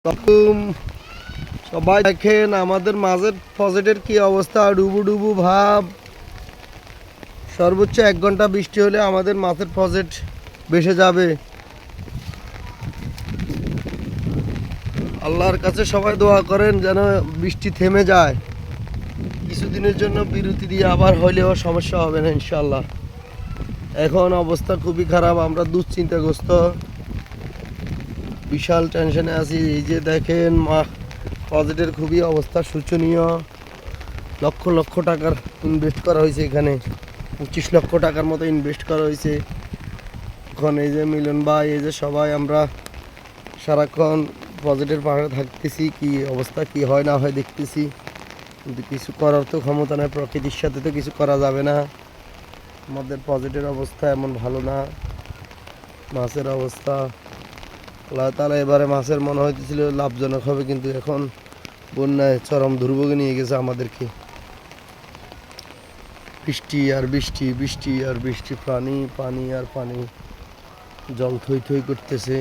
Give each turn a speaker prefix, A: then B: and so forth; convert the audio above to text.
A: তখন সবাই দেখেন আমাদের মাঝের প্রজেক্টের কি অবস্থা, ডুবু ডুবু ভাব। সর্বোচ্চ 1 ঘন্টা বৃষ্টি হলে আমাদের মাছের প্রজেক্ট ভেসে যাবে। আল্লাহর কাছে সবাই দোয়া করেন যেন বৃষ্টি থেমে যায়, কিছুদিনের জন্য বিরতি দিয়ে আবার হইলেও সমস্যা হবে না ইনশাল্লাহ। এখন অবস্থা খুবই খারাপ, আমরা দুশ্চিন্তাগ্রস্ত, বিশাল টেনশনে আছি। এই যে দেখেন প্রজেক্টের খুবই অবস্থা শোচনীয়। লক্ষ লক্ষ টাকার ইনভেস্ট করা হয়েছে, এখানে 25 লক্ষ টাকার মতো ইনভেস্ট করা হয়েছে। এখন এই যে মিলন ভাই, এই যে সবাই আমরা সারাক্ষণ প্রজেক্টের পাশে থাকতেছি, কি অবস্থা কি হয় না হয় দেখতেছি, কিন্তু কিছু করার তো ক্ষমতা নেই। প্রকৃতির সাথে তো কিছু করা যাবে না। আমাদের প্রজেক্টের অবস্থা এমন ভালো না। মাছের অবস্থা, আল্লাহ তাআলা এবারে মাছের মনে হইতেছিল লাভজনক হবে, কিন্তু এখন বন্যায় চরম দুর্ভোগে নিয়ে গেছে আমাদেরকে। বৃষ্টি আর বৃষ্টি, বৃষ্টি আর বৃষ্টি, পানি পানি আর পানি, জল থই থই করতেছে।